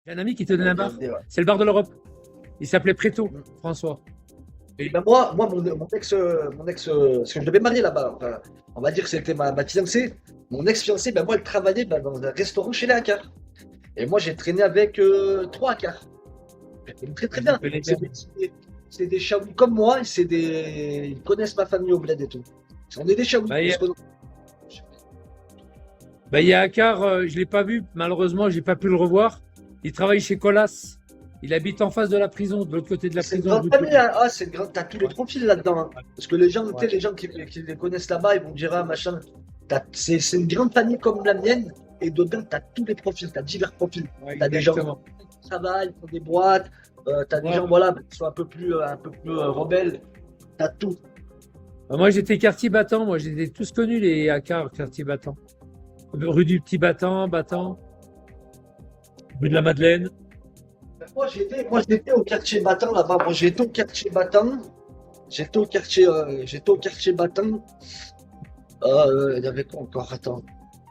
J'ai un ami qui tenait un bar. Ouais. C'est le bar de l'Europe. Il s'appelait Préto, François. Et ben moi parce que je devais marier là-bas. Enfin, on va dire que c'était ma fiancée. Mon ex-fiancée, ben moi, elle travaillait dans un restaurant chez les hackers. Et moi, j'ai traîné avec 3 hackers. Très très Je bien. connais bien. C'est des chaouis comme moi, ils connaissent ma famille au bled et tout. On est des chaouis. Bah, on se connaît. Il y a Akar, je ne l'ai pas vu, malheureusement, je n'ai pas pu le revoir. Il travaille chez Colas. Il habite en face de la prison, de l'autre côté de la C'est une prison. grande famille, hein. Ah, c'est une grande. T'as tous les Ouais. profils là-dedans, hein. Parce que les gens, tu sais, Ouais. les gens qui les connaissent là-bas, ils vont dire, ah, machin. C'est une grande famille comme la mienne, et dedans, t'as tous les profils, t'as divers profils. Ouais, T'as des gens exactement. qui travaillent, qui font des boîtes, t'as des Ouais. gens, voilà, qui sont un peu plus rebelles. T'as tout. Moi, j'étais quartier battant. Moi, j'étais tous connus, les Akar, quartier battant. Rue du Petit Battant, rue de la Madeleine. Moi, j'étais au quartier battant là-bas. Moi, j'étais au quartier battant. J'étais au quartier battant. Il y avait quoi encore? Attends.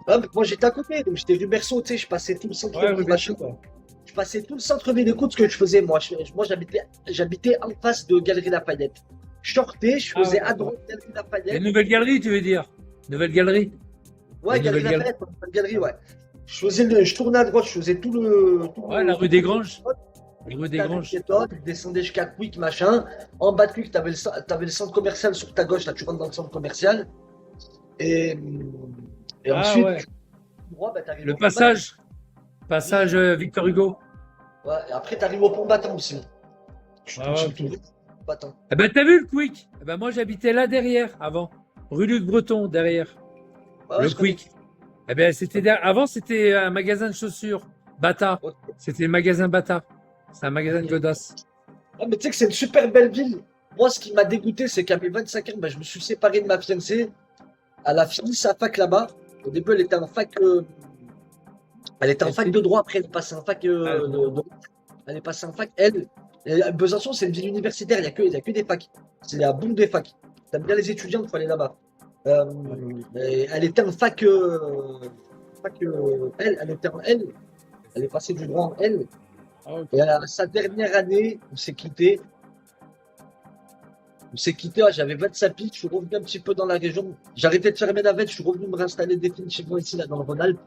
Ah, mais moi, j'étais à côté. Donc, j'étais rue Berceau, tu sais, je passais tout le Ouais, centre-ville. rue machin. Berceau. Je passais tout le centre-ville. Écoute ce que je faisais, moi. Moi, j'habitais en face de Galerie Lafayette. Je sortais, je Ah, faisais ouais, à d'accord. droite Galerie Les Lafayette. nouvelles galeries, tu veux dire? Nouvelle galerie? Ouais, Les Galerie nouvelles galeries. Lafayette, Galerie, ouais. Je tournais à droite, je faisais tout Ouais, la rue des Granges. La rue des T'avais Granges. piétonne, tu descendais jusqu'à Quick, machin. En bas de Quick, t'avais le centre commercial sur ta gauche, là, tu rentres dans le centre commercial. Et, et Ah ensuite, ouais. droit, bah, t'arrives Le au pont passage Victor Hugo. Battant. Ouais, et après, t'arrives au pont Battant aussi. Tu Ah continues ouais. tout le Battant. Eh ben, t'as vu le Quick? Eh ben, moi, j'habitais là derrière, avant. Rue Luc Breton, derrière. Ouais, ouais, Le je connais. Quick. Eh ben, avant, c'était un magasin de chaussures. Bata. Ok. C'était le magasin Bata. C'est un magasin de godasses. Ah, mais tu sais que c'est une super belle ville. Moi, ce qui m'a dégoûté, c'est qu'à mes 25 ans, bah, je me suis séparé de ma fiancée. Elle a fini sa fac là-bas. Au début, elle était en fac de droit. Après, elle est passée en fac elle est passée en fac. Besançon, c'est une ville universitaire. Il y a que des facs. C'est la boum des facs. T'aimes bien les étudiants, il faut aller là-bas. Et elle était en fac. Elle était en L. Elle est passée du droit en L. Ah, ok. Et à sa dernière année, on s'est quitté. Ouais, j'avais 25 piges, je suis revenu un petit peu dans la région. J'ai arrêté de faire mes navettes, je suis revenu me réinstaller définitivement ici, là, dans le Rhône-Alpes.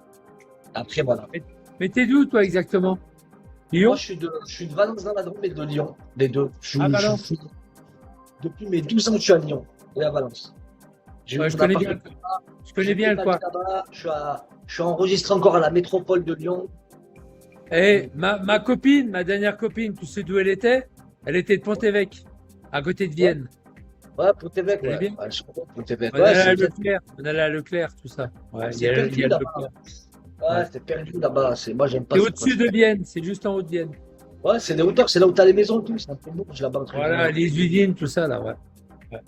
Après, voilà. Mais t'es d'où, toi, exactement? Lyon? Moi, je suis de Valence dans la Drôme et de Lyon. Les deux. Ah, Valence. Depuis mes 12 ans, je suis à Lyon et à Valence. J'ai eu Ouais, mon je connais appart bien. là-bas, Je connais j'ai bien le déménagé coin. là-bas, je suis enregistré encore à la métropole de Lyon. Eh, ma copine, ma dernière copine, tu sais d'où elle était? Elle était de Pont-Évêque, à côté de Vienne. Ouais, Pont-Évêque, Tu connais ouais. bien? Ouais, je comprends, Pont-Évêque. On Ouais, allait à c'est bien. Leclerc. On allait à Leclerc, tout ça. Ouais, C'est perdu il y a le là-bas. Leclerc. Ouais, Ouais. c'était perdu là-bas. Moi, j'aime pas C'est ça. au-dessus de Vienne, c'est juste en haut de Vienne. Ouais, c'est les hauteurs, c'est là où t'as les maisons, tout. C'est un peu bourge là-bas, entre Voilà, guillemets. les usines, tout ça, là, ouais. Ouais.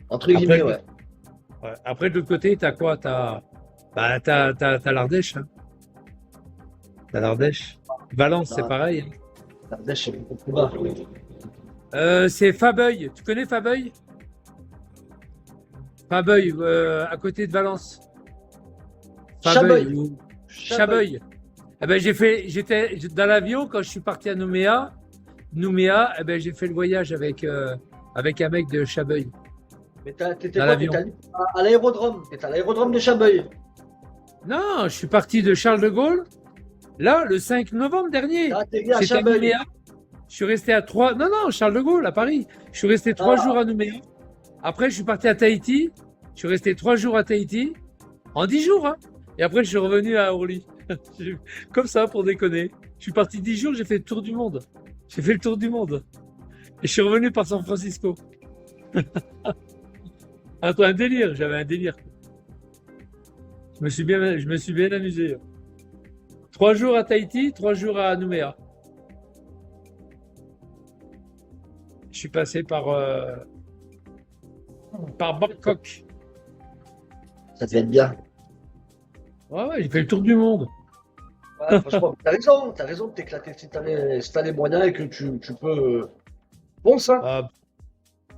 Entre Après, guillemets, ouais. ouais. Après, de l'autre côté, t'as quoi? T'as l'Ardèche, hein. T'as l'Ardèche. Valence, c'est Ah, pareil, hein. l'Ardèche, c'est beaucoup plus bas. C'est Fabeuil. Tu connais Fabeuil? Fabeuil, à côté de Valence. Chabeuil. Ou Chabeuil. Chabeuil. Eh ben, j'étais dans l'avion quand je suis parti à Nouméa. Eh ben, j'ai fait le voyage avec un mec de Chabeuil Mais t'étais dans quoi? l'avion. T'étais à l'aérodrome. T'étais à l'aérodrome de Chabeuil. Non, je suis parti de Charles de Gaulle. Là, le 5 novembre dernier, T'as atterri à j'étais à Chabeuil. Nouméa. Je suis resté à 3. Non, non, Charles de Gaulle, à Paris. Je suis resté 3 jours Ah, à Nouméa. Après, je suis parti à Tahiti. Je suis resté 3 jours à Tahiti. En 10 jours, hein. Et après, je suis revenu à Orly. Comme ça, pour déconner. Je suis parti 10 jours, j'ai fait le tour du monde. J'ai fait le tour du monde. Et je suis revenu par San Francisco. Un délire, j'avais un délire. Je me suis bien amusé. 3 jours à Tahiti, 3 jours à Nouméa. Je suis passé par Bangkok. ça devait être bien. Ouais, j'ai fait le tour du monde. Ouais, franchement, t'as raison de t'éclater si t'as les moyens et que tu peux. Bon, ça, Euh,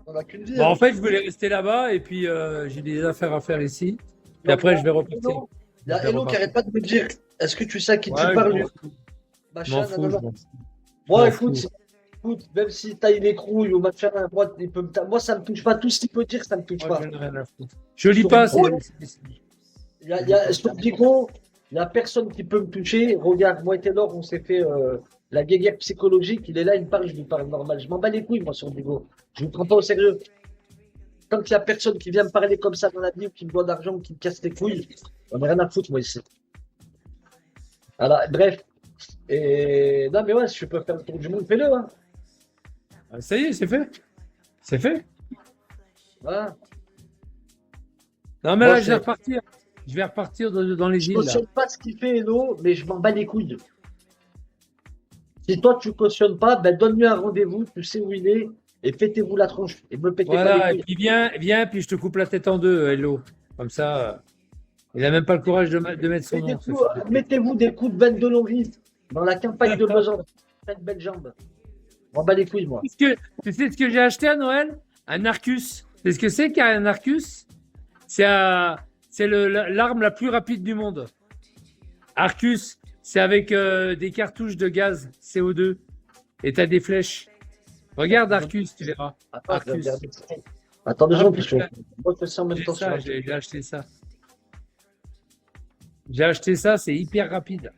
on n'a qu'une vie. bon, Hein. en fait, je voulais rester là-bas et puis j'ai des affaires à faire ici. Et Non, après, mais je vais repartir. Il y a Je vais Hello qui repartir. arrête pas de me dire est-ce que tu sais à qui tu Ouais, parles? Je m'en machin, fous, nanana. je m'en fous. Moi, m'en écoute, fous. écoute, même s'il taille les couilles ou machin, moi, ça me touche pas. Tout ce qu'il peut dire, ça me touche Moi, pas. j'en ai rien à foutre. Je lis Sur pas, Bigo, c'est- sur Bigo, il y a personne qui peut me toucher. Regarde, moi et Taylor, on s'est fait la guéguerre psychologique. Il est là, il me parle, je lui parle normal. Je m'en bats les couilles, moi, sur Bigo. Je ne prends pas au sérieux. Tant qu'il y a personne qui vient me parler comme ça dans la vie, ou qui me doit d'argent, ou qui me casse les couilles, on n'a rien à foutre, moi, ici. Voilà, bref. Et non, mais ouais, si je peux faire le tour du monde, fais-le. Hein. Ah, ça y est, c'est fait. C'est fait. Voilà. Non, mais Moi, là, je vais repartir. Je vais repartir dans les je îles, là. cautionne pas ce qu'il fait, Hello, mais je m'en bats les couilles. Si toi, tu cautionnes pas, ben donne-lui un rendez-vous, tu sais où il est, et pétez-vous la tronche. Et me pétez pas Voilà, les et couilles. puis viens, puis je te coupe la tête en deux, Hello. Comme ça, il n'a même pas le courage de mettre son nom. Mettez-vous des coups de veine de Loris dans la campagne de Besançon. Faites belle jambe. Je m'en bats les couilles, moi. Tu sais ce que j'ai acheté à Noël? Un Arcus. C'est ce que c'est qu'un Arcus? C'est l'arme la plus rapide du monde. Arcus, c'est avec des cartouches de gaz CO2 et tu as des flèches. Regarde Arcus, tu verras. Attends, je vais Arcus. regarder. Attends deux Ah, secondes, parce que putain. moi, je fais ça en même J'ai temps sur la- j'ai acheté ça. J'ai acheté ça, c'est hyper rapide.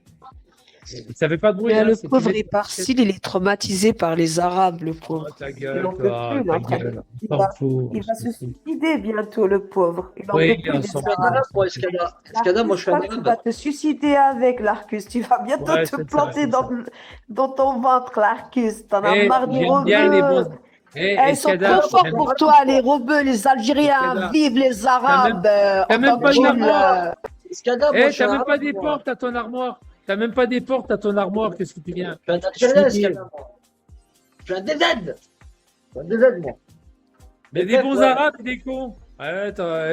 Ça fait pas de bruit. Mais Hein, le c'est pauvre tout bête. Éparcile, il est traumatisé par les Arabes, le Oh, pauvre. ta Il gueule, en peut toi, plus, il est ta en train de- gueule. il On va, s'en fout. il va on se s'en fout. suicider bientôt, le pauvre. Il en Oui, peut plus on des s'en Je suis un fout. Arabes. arabe, moi, Escada, moi, je suis un L'arcus, tu vas arabe. te suicider avec l'Arcus. Tu vas bientôt Ouais, te c'est ça, planter c'est ça. dans ton ventre, l'Arcus. T'en as Eh, marre des j'aime bien les rebeux. bons. Eh, Eh, ils sont Escada, trop forts j'aime- pour toi, les rebeux, les Algériens. Escada, Vive les t'as même, Arabes. t'as même pas Entendu, d'armoire. Escada, moi, Eh, je suis t'as un même pas arabe, des moi. portes à ton armoire. T'as même pas des portes à ton armoire. Qu'est-ce que tu viens? Je suis un Algérien, Escada, moi. Je suis un DZ. Je suis un DZ, moi. Il y a Mais des bref, bons ouais. arabes et des cons. Ouais,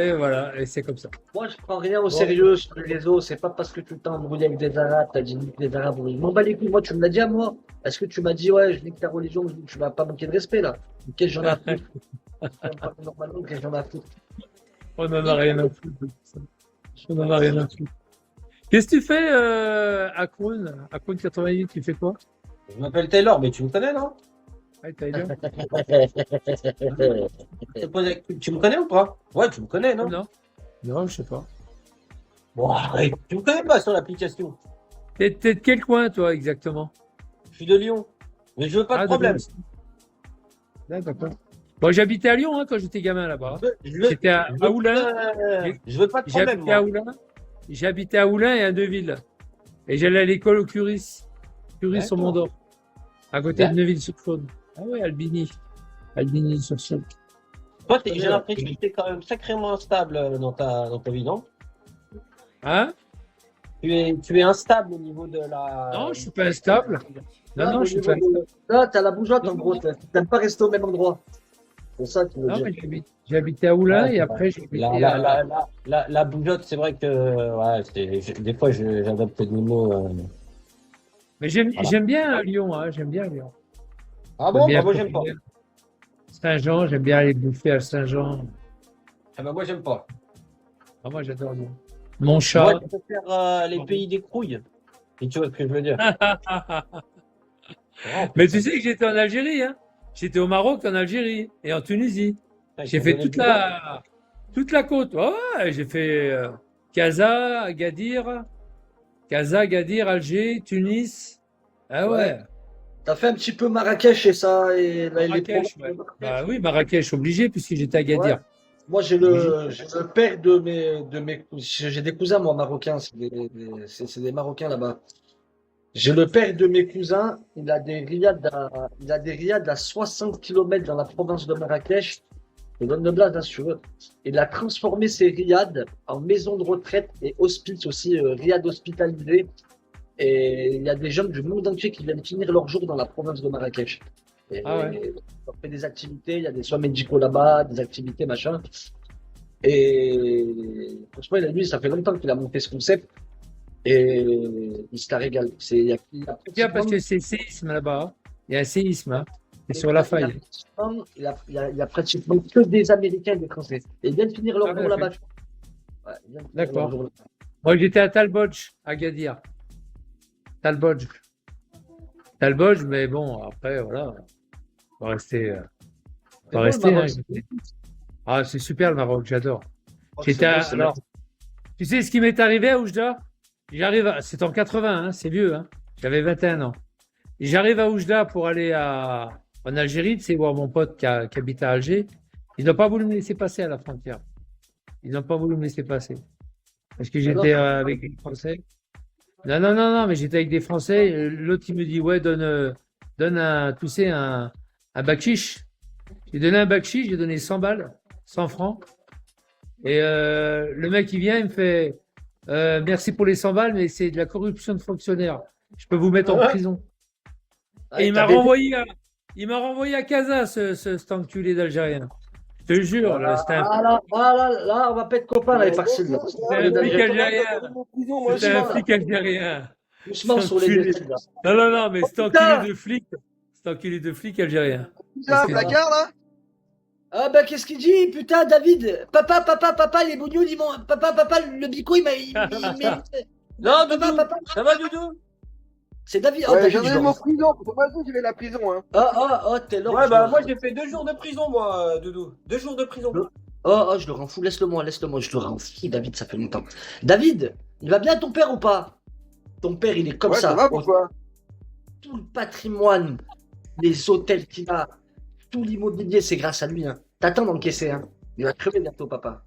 et voilà, et c'est comme ça. Moi, je prends rien au Bon. sérieux sur les réseaux. C'est pas parce que tu t'es embrouillé avec des Arabes, t'as dit nique les Arabes. Je m'en bats les couilles. Moi, tu me l'as dit à moi. Est-ce que tu m'as dit, ouais, je nique ta religion, tu vas pas manquer de respect, là? Qu'est-ce que j'en ai à foutre? Normalement, qu'est-ce que j'en ai à foutre? On en a rien à foutre de tout ça. On en a rien à foutre. Qu'est-ce que tu fais à Kroon? À Kroon 88, tu fais quoi? Je m'appelle Taylor, mais tu me connais, non? Ouais, Tyler? Tu me connais ou pas? Ouais, tu me connais, non? Non. Non, je sais pas. Bon, arrête, tu me connais pas sur l'application. T'es de quel coin, toi, exactement? Je suis de Lyon. Mais je veux pas de problème. D'accord. Bon, j'habitais à Lyon hein, quand j'étais gamin là-bas. J'étais à Oulin. Je veux pas de problème. J'habitais à Oulin. J'habitais à Oulin et à Neuville. Et j'allais à l'école au Curis. Curis au Mont-d'Or. À côté de Neuville-sur-Saône. Ah ouais, Albini. Albini-sur-Saône. Toi, j'ai l'impression que tu es quand même sacrément instable dans ta vie, non? Hein? Tu es instable au niveau de la. Non, je suis pas instable. Non, je suis pas instable. Là, t'as la bougeotte, en gros. T'aimes pas rester au même endroit. C'est ça que tu veux Non, dire. mais j'habitais à Oulin et après j'habitais à... La bougeotte, c'est vrai que des fois j'adopte des mots. Mais j'aime bien Lyon, hein, j'aime bien Lyon. Ah bon? bien Bah, moi j'aime pas. Saint-Jean, j'aime bien aller bouffer à Saint-Jean. Ah bah moi j'aime pas. Ah, moi j'adore Lyon. Mon chat. Moi je préfère les pays des crouilles. Et tu vois ce que je veux dire? Mais tu sais que j'étais en Algérie, hein. J'étais au Maroc, en Algérie et en Tunisie. J'ai fait toute la côte. Ouais, j'ai fait Casa, Agadir, Alger, Tunis. Ah ouais. T'as fait un petit peu Marrakech et ça. Et Marrakech, ouais. Bah oui, Marrakech, obligé puisque j'étais à Agadir. Ouais. Moi, j'ai le père de mes j'ai des cousins, moi, marocains. C'est des Marocains là-bas. J'ai le père de mes cousins. Il a des riads à 60 km dans la province de Marrakech. Je donne le blase, hein, si tu veux. Il a transformé ses riads en maison de retraite et hospice aussi, riad hospitalisé. Et il y a des jeunes du monde entier qui viennent finir leur jour dans la province de Marrakech. Et on fait des activités, il y a des soins médicaux là-bas, des activités, machin. Et franchement, lui, ça fait longtemps qu'il a monté ce concept. Et il se la régale. Il y a Bien parce que c'est séisme là-bas. Hein. Il y a un séisme. Hein. C'est sur la faille. Il y a pratiquement que des Américains et des Français. Et ils viennent finir leur jour là-bas. Ouais, d'accord. Moi, j'étais à Talbodj, à Gadir. Talbodj. Talbot, mais bon, après, voilà. On va rester. C'est On va beau, rester, le hein. Maroc. Ah, c'est super le Maroc, j'adore. C'est J'étais beau, à- c'est alors, tu sais ce qui m'est arrivé à Oujda? C'est en 80, hein, c'est vieux, hein. J'avais 21 ans. Et j'arrive à Oujda pour aller en Algérie, tu sais, voir mon pote qui habite à Alger. Ils n'ont pas voulu me laisser passer à la frontière. Ils n'ont pas voulu me laisser passer. Parce que j'étais avec des Français. Non, non, non, non, mais j'étais avec des Français. L'autre, il me dit, ouais, donne un, tu sais, un bakchich. J'ai donné un bakchich, j'ai donné 100 balles, 100 francs. Et le mec, il vient, il me fait, merci pour les 100 balles, mais c'est de la corruption de fonctionnaire. Je peux vous mettre en prison. Et il m'a renvoyé à Casa, cet enculé d'Algérien. Je te jure, là, c'était un, Là, on va pas être copains, là, les parcelles. là. c'était un flic algérien. C'était un Doucement, flic algérien. doucement sur les Enculé. deux. Là. Non, non, non, mais cet putain enculé de flic algérien. Putain, placard là? Ah bah qu'est-ce qu'il dit, putain, David? Papa, les bougnoules, ils m'ont. Papa, le bico, il m'a. Non, Papa, Doudou, papa. ça va, Doudou? C'est David. Oh, Ouais, David, j'en je ai le mon rends. prison. Faut pas dire que j'ai la prison, hein. T'es l'or. Ouais, bah moi j'ai fait 2 jours de prison, moi, Doudou. 2 jours de prison. Je le rends fou, laisse-le-moi, je le rends fou, David, ça fait longtemps. David, il va bien ton père ou pas? Ton père, il est comme Ouais, ça va, pourquoi? Tout le patrimoine, les hôtels qu'il a, tout l'immobilier, c'est grâce à lui. Hein. T'attends d'encaisser, hein. Il va crever bientôt, papa.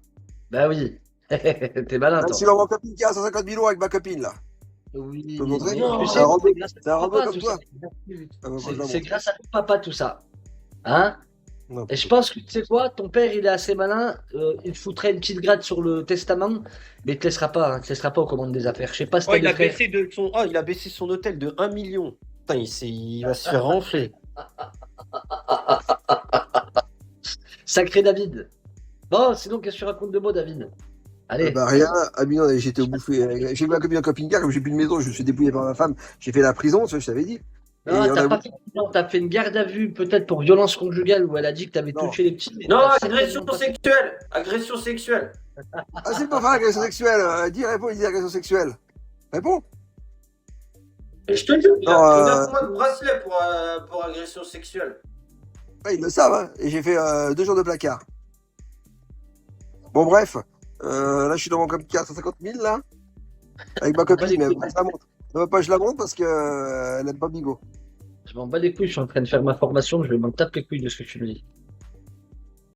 Bah oui. T'es malin, Même toi. si l'on va camping à 150 000 euros avec ma copine, là. Oui. peux te montrer Tu sais, C'est un robot- grâce à c'est un ton robot papa, comme tout toi. ça. Ah, bah, moi, je la C'est montre. grâce à ton papa, tout ça. Hein? Non. Et je pense que tu sais quoi, ton père il est assez malin, il te foutrait une petite gratte sur le testament, mais il te laissera pas, hein, il te laissera pas aux commandes des affaires. Je sais pas si Oh, t'as il des a frères. baissé il a baissé son hôtel de 1 million. Putain, il va se faire renfler. Sacré David. Bon, sinon qu'est-ce que tu racontes de beau, David? Allez. Bah rien, ah mais non, j'étais au bouffé. J'ai eu ma copine en camping-car, comme j'ai plus de maison, je me suis dépouillé par ma femme, j'ai fait la prison, ça je t'avais dit. Et Non, on t'as a- pas fait, non, t'as fait une garde à vue, peut-être pour violence conjugale, où elle a dit que t'avais Non. touché les petits. mais Non, t'as agression certainement pas fait- sexuelle. Agression sexuelle. Ah c'est pas faire agression sexuelle, dis réponds, il dit agression sexuelle. Réponds. Et je te jure, il Non, a 9 mois de bracelet pour agression sexuelle. Ouais, ils le savent, hein. Et j'ai fait 2 jours de placard. Bon bref, là je suis dans mon camping-car 150 000 là, avec ma copine, mais je la montre. Non, pas je la montre parce que elle aime pas Bigot. Je m'en bats les couilles, je suis en train de faire ma formation, je vais m'en taper les couilles de ce que tu me dis.